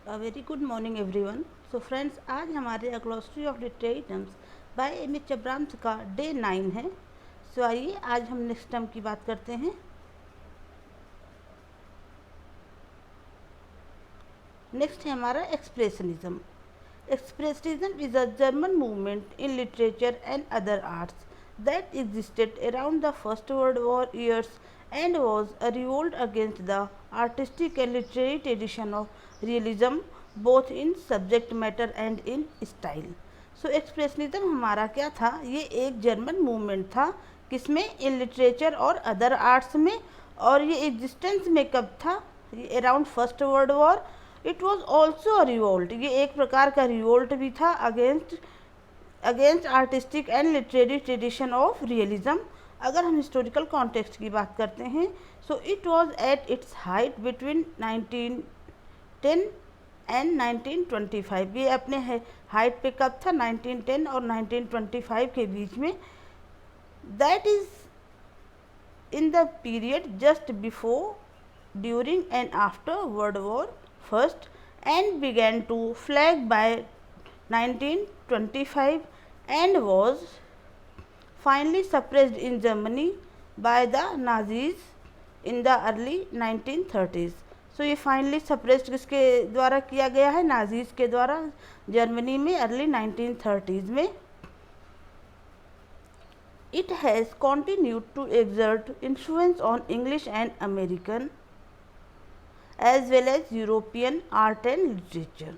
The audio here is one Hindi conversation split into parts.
Very good morning everyone. So friends, आज हमारे glossary of literary terms by M H Abrams का डे 9 है। सो आइए आज हम नेक्स्ट टर्म की बात करते हैं। नेक्स्ट है हमारा expressionism. Expressionism is a German movement in literature and other arts that existed around the First World War years and was a revolt against the artistic and literary tradition of realism, both in subject matter and in style. So expressionism हमारा क्या था? ये एक जर्मन मूवमेंट था। किसमें? इन लिटरेचर और अदर आर्ट्स में। और ये एग्जिस्टेंस में कब था? ये around first world war. It was also a revolt, ये एक प्रकार का रिवोल्ट भी था against against artistic and literary tradition of realism. अगर हम हिस्टोरिकल कॉन्टेक्स्ट की बात करते हैं, so it was at its height between 1910 and 1925। ये अपने हाइट पे कब था? 1910 और 1925 के बीच में। That is in the period just before, during and after World War First, and began to flag by 1925 and was finally suppressed in Germany by the Nazis in the early 1930s. सो ये फाइनली सप्रेस्ड किसके द्वारा किया गया है? नाजीज के द्वारा, जर्मनी में अर्ली 1930s में। It has continued to exert influence on English and American as well as European art and literature.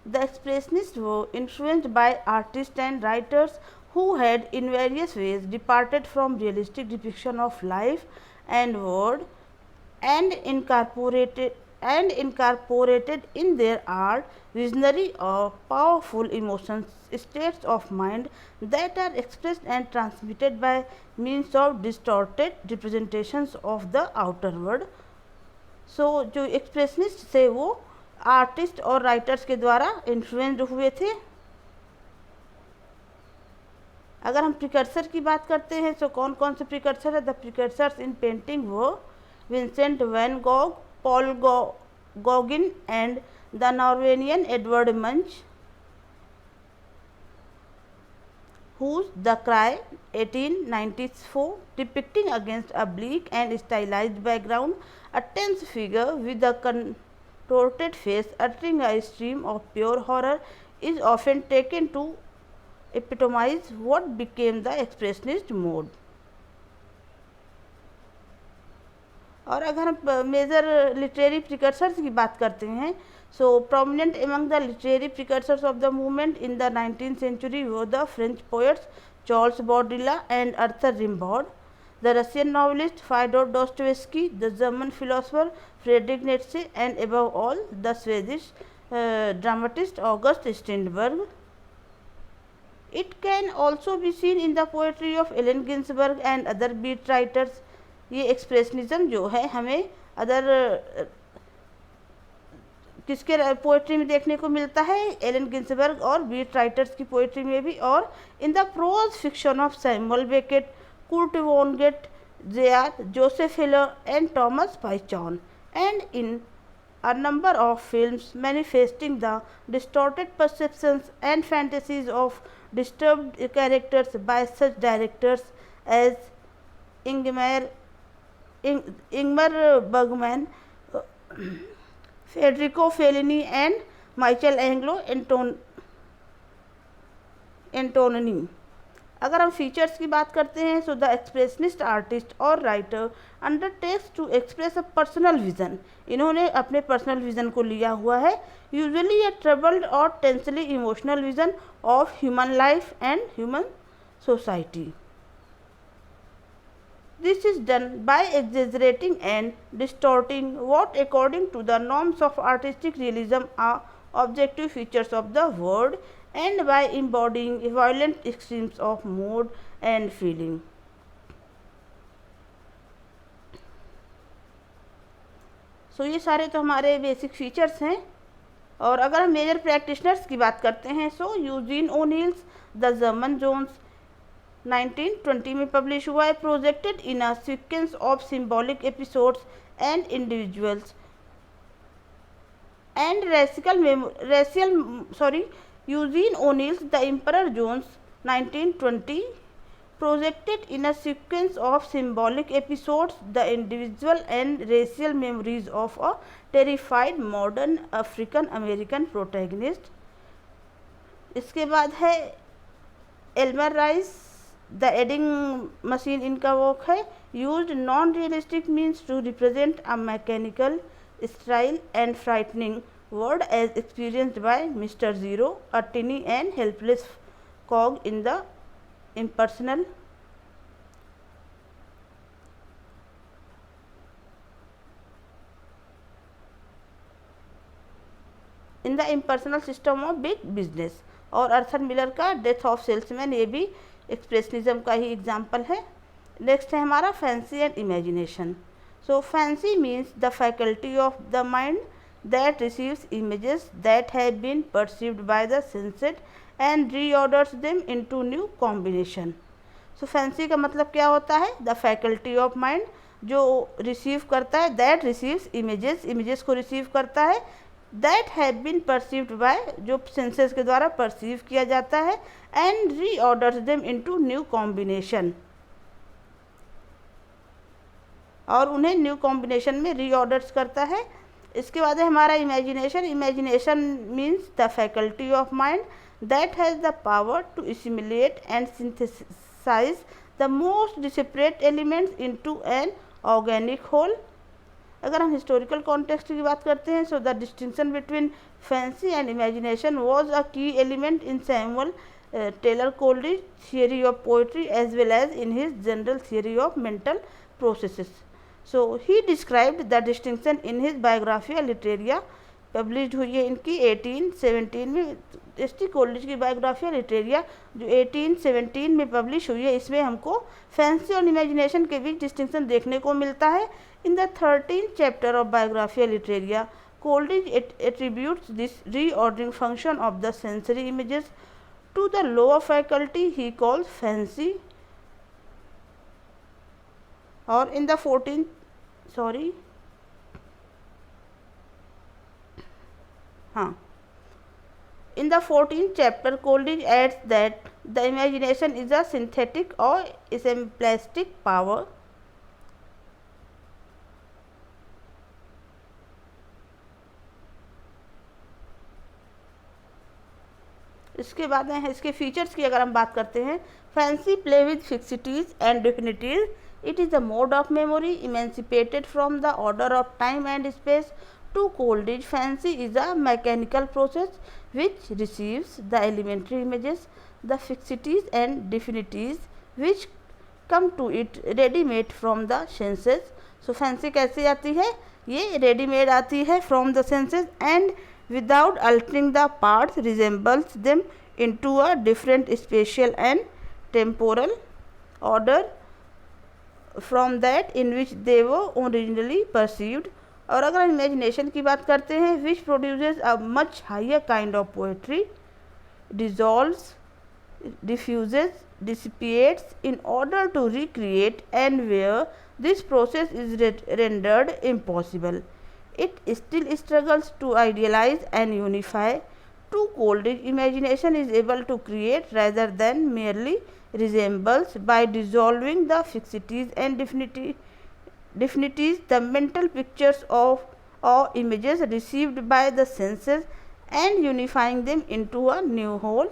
The Expressionists were influenced by artists and writers who had in various ways departed from realistic depiction of life and world and incorporated in their art visionary or powerful emotions, states of mind that are expressed and transmitted by means of distorted representations of the outer world. सो जो एक्सप्रेशनिस्ट थे वो आर्टिस्ट और राइटर्स के द्वारा इन्फ्लुएंस्ड हुए थे। अगर हम प्रिकर्सर की बात करते हैं, तो कौन कौन से प्रिकर्सर है? द प्रिकर्सर्स इन पेंटिंग वो Vincent van Gogh, Paul Gauguin and the Norwegian Edvard Munch, whose The Cry 1894, depicting against a bleak and stylized background a tense figure with a contorted face uttering a stream of pure horror, is often taken to epitomize what became the expressionist mode. और अगर हम मेजर लिटरेरी प्रिकर्सर्स की बात करते हैं, so prominent among the literary precursors of the movement in the 19th century were the French poets Charles Baudelaire and Arthur Rimbaud, the Russian novelist Fyodor Dostoevsky, the German philosopher Friedrich Nietzsche, and above all the Swedish dramatist August Strindberg. It can also be seen in the poetry of Allen Ginsberg and other beat writers. ये एक्सप्रेशनिज्म जो है हमें अदर किसके पोइट्री में देखने को मिलता है? एलन गिन्सबर्ग और बीट राइटर्स की पोइट्री में भी, और in the prose fiction of Samuel Beckett, Kurt Vonnegut, JR Joseph Heller and Thomas Pynchon, and in a number of films manifesting the distorted perceptions and fantasies of disturbed characters by such directors as Ingmar Bergman, Federico Fellini and Michelangelo Antonioni. अगर हम फीचर्स की बात करते हैं, सो द एक्सप्रेशनिस्ट आर्टिस्ट और writer undertakes to express a personal vision. इन्होंने अपने पर्सनल विजन को लिया हुआ है, यूजुअली ए ट्रबल्ड और tensely emotional vision of human life and human society. This is done by exaggerating and distorting what, according to the norms of artistic realism, are objective features of the world, and by embodying violent extremes of mood and feeling. सो ये सारे तो हमारे बेसिक फीचर्स हैं। और अगर हम मेजर प्रैक्टिशनर्स की बात करते हैं, सो यूजीन ओनील्स द जर्मन जोन्स 1920 में पब्लिश हुआ है, projected in a sequence of symbolic episodes and individuals and Eugene O'Neill's The Emperor Jones 1920 projected in a sequence of symbolic episodes the individual and racial memories of a terrified modern African American protagonist. इसके बाद है Elmer Rice the adding machine, इनका वर्क है, used non realistic means to represent a mechanical style and frightening word as experienced by mister zero, a tiny and helpless cog in the impersonal system of big business. और अर्थर मिलर का डेथ ऑफ सेल्समैन, ये भी एक्सप्रेशनिज्म का ही एग्जाम्पल है. नेक्स्ट है हमारा fancy and imagination. So fancy means the faculty of the mind that receives images that have been perceived by the senses and reorders them into new combination. So fancy का मतलब क्या होता है? The faculty of mind, जो रिसीव करता है, that receives images, images को रिसीव करता है, that have been perceived by, जो senses के द्वारा परसीव किया जाता है, and reorders them into new combination, और उन्हें न्यू कॉम्बिनेशन में रीऑर्डर्स करता है. इसके बाद है हमारा imagination. Imagination means the faculty of mind that has the power to assimilate and synthesise the most disparate elements into an organic whole. अगर हम हिस्टोरिकल कॉन्टेक्स्ट की बात करते हैं, so the distinction between fancy and imagination was a key element in Samuel Taylor Coleridge theory of poetry as well as in his general theory of mental processes. So he described the distinction in his Biographia Literaria, published हुई है इनकी 1817 में. एस.टी. कोलरिज की बायोग्राफिया लिटरेरिया जो 1817 में पब्लिश हुई है, इसमें हमको फैंसी और इमेजिनेशन के बीच डिस्टिंक्शन देखने को मिलता है. In the 13th chapter of Biographia Literaria, Coleridge attributes this reordering function of the sensory images to the lower faculty he calls fancy. और in the 14th chapter, Coleridge adds that the imagination is a synthetic or assemblistic power. इसके बाद है इसके फीचर्स की अगर हम बात करते हैं, fancy play with fixities and definites. It is a mode of memory emancipated from the order of time and space. To Coleridge, fancy is a mechanical process which receives the elementary images, the fixities and definities which come to it ready-made from the senses. So fancy कैसे आती है? ये ready-made आती है from the senses and without altering the parts resembles them into a different spatial and temporal order from that in which they were originally perceived. और अगर इमेजिनेशन की बात करते हैं, which produces a much higher kind of poetry, dissolves, diffuses, dissipates in order to recreate, and where this process is rendered impossible, it still struggles to idealize and unify. To Coleridge, imagination is able to create rather than merely resembles. By dissolving the fixities and definities, the mental pictures of or images received by the senses, and unifying them into a new whole.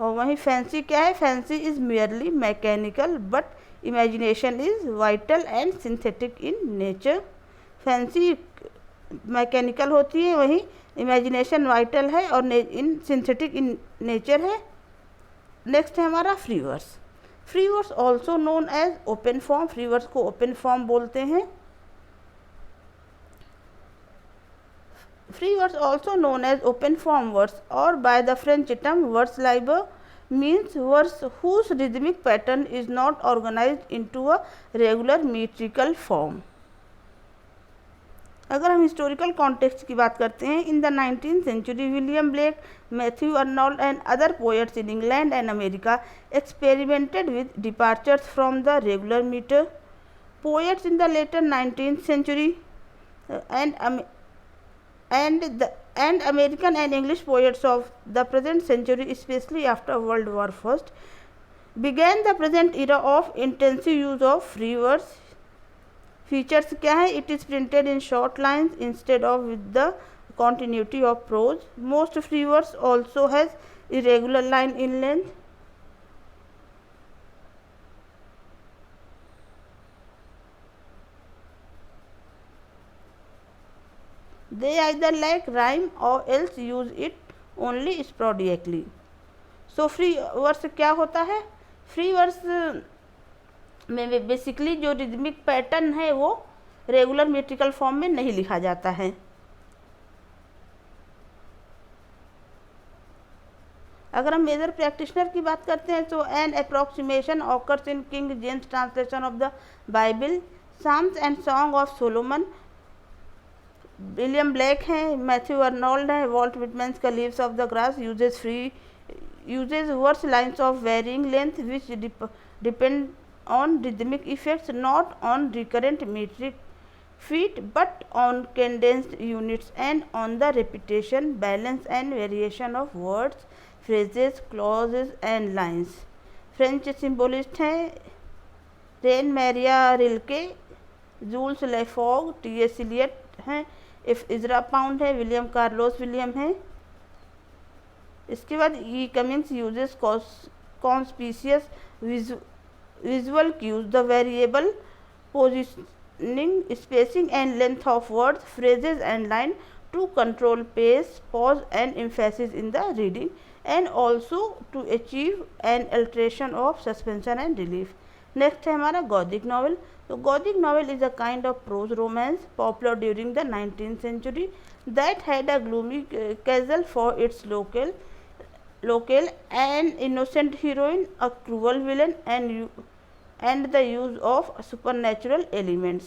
और वहीं फैंसी क्या है? Fancy is merely mechanical but imagination is vital and synthetic in nature. Fancy mechanical होती है, वहीं इमेजिनेशन वाइटल है और इन सिंथेटिक इन नेचर है. नेक्स्ट है हमारा free verse. Free verse also known as open form. Free verse को ओपन फॉर्म बोलते हैं. Free verse, also known as open form verse or by the French term verse libre, means verse whose rhythmic pattern is not organized into a regular metrical form. अगर हम हिस्टोरिकल कॉन्टेक्स्ट की बात करते हैं, in the 19th century William Blake, Matthew Arnold and other poets in England and America experimented with departures from the regular metre. Poets in the later 19th century and and American and English poets of the present century, especially after World War I, began the present era of intensive use of free verse. Features क्या है? It is printed in short lines instead of with the continuity of prose. Most free verse also has irregular line in length. They either lack rhyme or else use it only sporadically. So free verse क्या होता है? फ्री वर्स में बेसिकली जो रिदमिक पैटर्न है वो रेगुलर मेट्रिकल फॉर्म में नहीं लिखा जाता है. अगर हम मेजर प्रैक्टिशनर की बात करते हैं तो an approximation occurs in King James translation of the Bible, psalms and song of Solomon. William Blake हैं, मैथ्यू अर्नोल्ड हैं, वॉल्ट विटमैन्स का leaves of the grass uses verse lines of varying length which depend on rhythmic effects, not on recurrent metric feet but on condensed units and on the repetition, balance and variation of words, phrases, clauses and lines. French symbolist हैं Rainer Maria Rilke, Jules Laforgue, T S. Eliot हैं, एफ इजरा पाउंड है, विलियम कार्लोस विलियम हैं. इसके बाद E Cummings uses conspicuous visual cues, the variable positioning, spacing and length of words, phrases and line to control pace, pause and emphasis in the reading and also to achieve an alteration of suspension and relief. Next है हमारा गॉथिक नॉवल. तो Gothic novel is a kind of pros romance popular during the 19th century that had a gloomy castle for its local an innocent heroine, a cruel villain and the use of supernatural elements.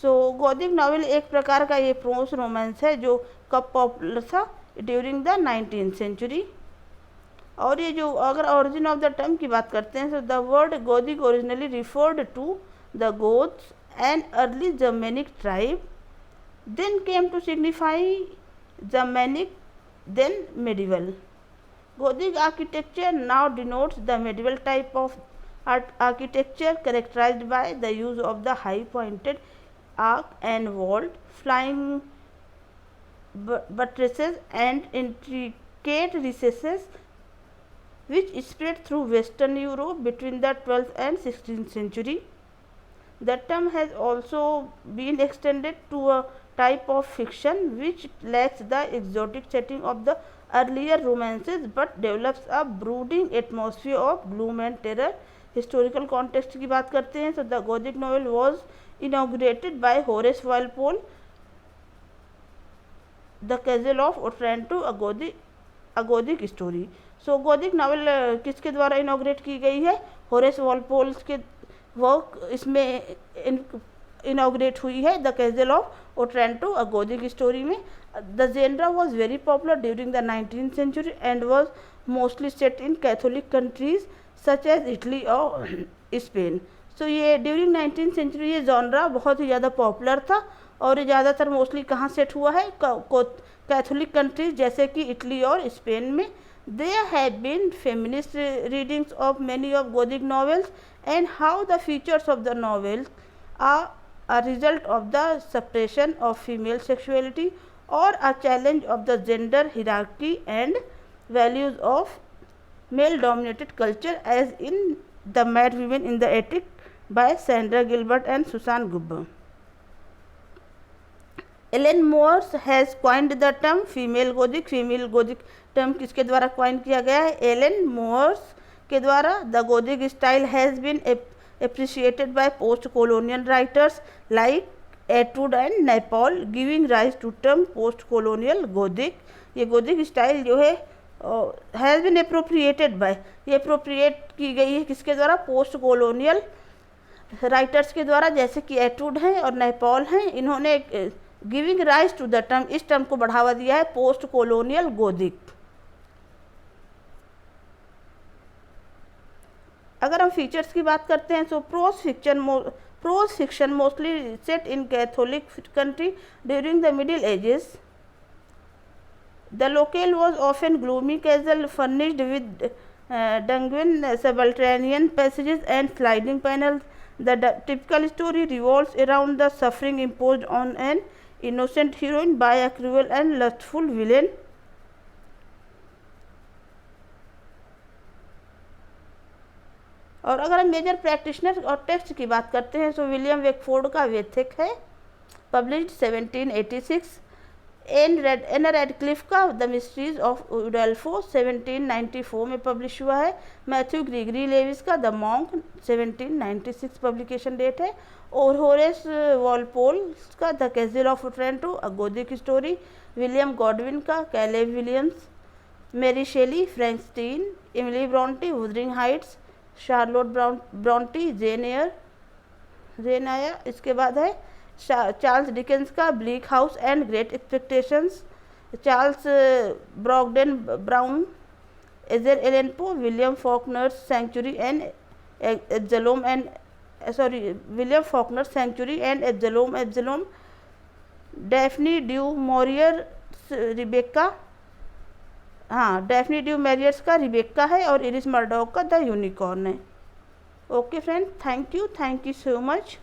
So Gothic novel एक प्रकार का ये प्रोज रोमांस है जो कब पॉपुलर था? During the 19th century. और ये जो अगर ओरिजिन ऑफ द टर्म की बात करते हैं तो the word Gothic originally referred to the Goths an early Germanic tribe, then came to signify Germanic, then medieval. Gothic architecture now denotes the medieval type of architecture characterized by the use of the high pointed arch and vault, flying buttresses and intricate recesses which spread through Western Europe between the 12th and 16th century. The term has also been extended to a type of fiction which lacks the exotic setting of the earlier romances but develops a brooding atmosphere of gloom and terror. Historical context की बात करते हैं तो the Gothic novel was inaugurated by Horace Walpole, The Castle of Otranto, a Gothic story. So Gothic novel किसके द्वारा इनॉग्रेट की गई है? होरेस वॉलपोल के वर्क इसमें इनॉग्रेट हुई है, the Castle of Otranto a Gothic story में. The genre was very popular during the 19th century and was mostly set in Catholic countries such as Italy और स्पेन. सो ये ड्यूरिंग 19th century ये जॉनरा बहुत ही ज़्यादा पॉपुलर था और ये ज़्यादातर मोस्टली कहाँ सेट हुआ है? कैथोलिक कंट्रीज जैसे कि इटली और स्पेन में. There have been feminist readings of many of Gothic novels and how the features of the novels are a result of the suppression of female sexuality or a challenge of the gender hierarchy and values of male dominated culture, as in The Mad Women in the Attic by Sandra Gilbert and Susan Gubber. Ellen Moers has coined the term female Gothic. Female Gothic term किसके द्वारा क्वाइन किया गया है? एलन मोर्स के द्वारा. The Gothic style has been appreciated by post colonial writers like Atwood and Naipaul, giving rise to term post colonial Gothic. ये गोथिक स्टाइल जो है हैज़ बीन अप्रोप्रिएटेड बाय, ये अप्रोप्रिएट की गई है किसके द्वारा? पोस्ट कोलोनियल राइटर्स के द्वारा, जैसे कि एटवुड हैं और नेपॉल हैं. इन्होंने giving rise to the term, इस टर्म को बढ़ावा दिया है पोस्ट कोलोनियल गोथिक. अगर हम फीचर्स की बात करते हैं तो pros fiction mostly set in Catholic country during the middle ages. The locale was often gloomy castle furnished with dungeon, subterranean passages and sliding panels. The typical story revolves around the suffering imposed on an innocent heroine by a cruel and lustful villain. और अगर हम मेजर प्रैक्टिशनर और टेक्स्ट की बात करते हैं तो विलियम वेकफोर्ड का वेथिक है, पब्लिश्ड 1786। एन रेडक्लिफ का द मिस्ट्रीज ऑफ उडल्फो 1794 में पब्लिश हुआ है। मैथ्यू ग्रीगरी लेविस का द मॉन्क 1796 पब्लिकेशन डेट है। और होरेस वॉलपोल का the Castle of Otranto a Gothic story. William Godwin का Caleb Williams. Mary Shelley, Frankenstein, Emily Bronte, Wuthering Heights, Charlotte Bronte, Jane Eyre. इसके बाद है चार्ल्स डिकेंस का Bleak House and Great Expectations. Charles Brockden brown, ager Allan Poe, William Faulkner's century and Absalom, Daphne du Maurier Rebecca, Daphne du Maurier's का रिबेका है और इरिस मर्डॉक का द यूनिकॉर्न है। Okay friend, thank you so much.